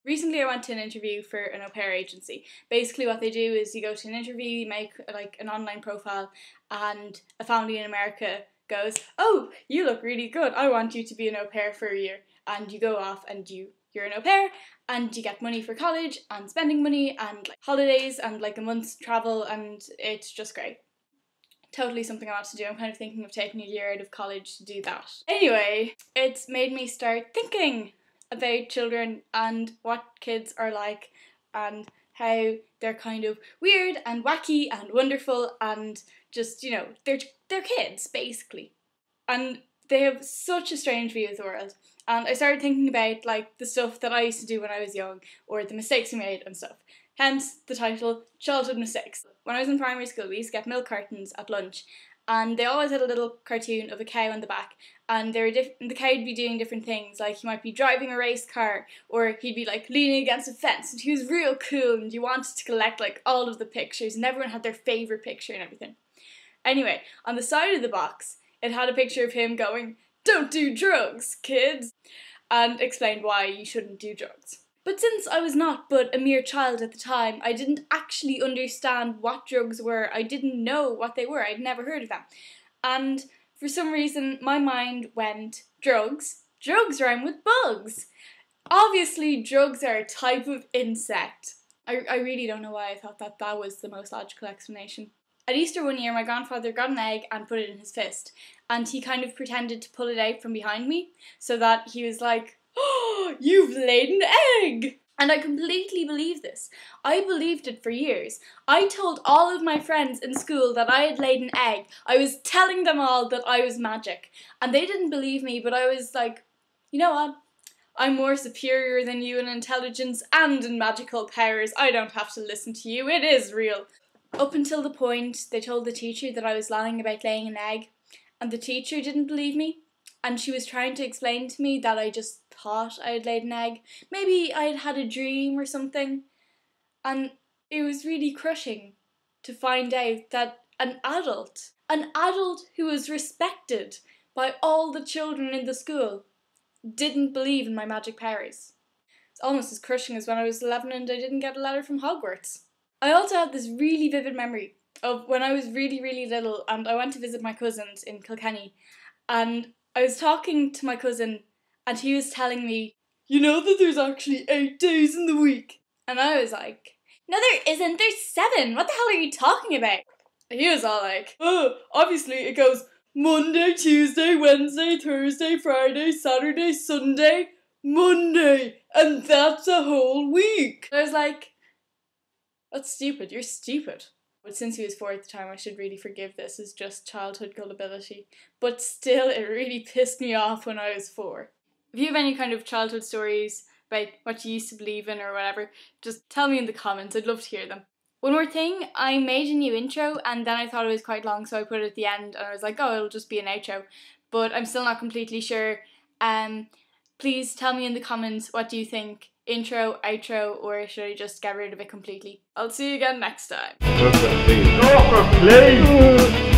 Recently I went to an interview for an au pair agency. Basically what they do is you go to an interview, you make like an online profile, and a family in America goes, "Oh, you look really good, I want you to be an au pair for a year." And you go off and you're an au pair and you get money for college and spending money and like holidays and like a month's travel, and it's just great. Totally something I want to do. I'm kind of thinking of taking a year out of college to do that. Anyway, it's made me start thinking about children and what kids are like and how they're kind of weird and wacky and wonderful and just, you know, they're kids basically. And they have such a strange view of the world. And I started thinking about like the stuff that I used to do when I was young, or the mistakes we made and stuff. Hence the title, Childhood Mistakes. When I was in primary school, we used to get milk cartons at lunch, and they always had a little cartoon of a cow on the back, and the cow would be doing different things, like he might be driving a race car, or he'd be like leaning against a fence, and he was real cool, and you wanted to collect like all of the pictures, and everyone had their favourite picture and everything. Anyway, on the side of the box, it had a picture of him going, "Don't do drugs, kids," and explained why you shouldn't do drugs. But since I was not but a mere child at the time, I didn't actually understand what drugs were. I didn't know what they were. I'd never heard of them. And for some reason, my mind went, drugs? Drugs rhyme with bugs. Obviously, drugs are a type of insect. I really don't know why I thought that was the most logical explanation. At Easter one year, my grandfather got an egg and put it in his fist. And he kind of pretended to pull it out from behind me, so that he was like, "Oh, you've laid an egg!" And I completely believed this. I believed it for years. I told all of my friends in school that I had laid an egg. I was telling them all that I was magic. And they didn't believe me, but I was like, you know what? I'm more superior than you in intelligence and in magical powers. I don't have to listen to you. It is real. Up until the point they told the teacher that I was lying about laying an egg. And the teacher didn't believe me. And she was trying to explain to me that I just thought I had laid an egg. Maybe I had had a dream or something. And it was really crushing to find out that an adult who was respected by all the children in the school, didn't believe in my magic powers. It's almost as crushing as when I was 11 and I didn't get a letter from Hogwarts. I also have this really vivid memory of when I was really, really little and I went to visit my cousins in Kilkenny, and I was talking to my cousin and he was telling me, "You know that there's actually 8 days in the week?" And I was like, "No there isn't, there's 7, what the hell are you talking about?" And he was all like, "Oh, obviously it goes Monday, Tuesday, Wednesday, Thursday, Friday, Saturday, Sunday, Monday, and that's a whole week." I was like, "That's stupid, you're stupid." But since he was 4 at the time, I should really forgive this as just childhood gullibility. But still, it really pissed me off when I was 4. If you have any kind of childhood stories about what you used to believe in or whatever, just tell me in the comments, I'd love to hear them. One more thing, I made a new intro and then I thought it was quite long, so I put it at the end and I was like, oh, it'll just be an outro. But I'm still not completely sure. Please tell me in the comments, what do you think? Intro, outro, or should I just get rid of it completely? I'll see you again next time. Please.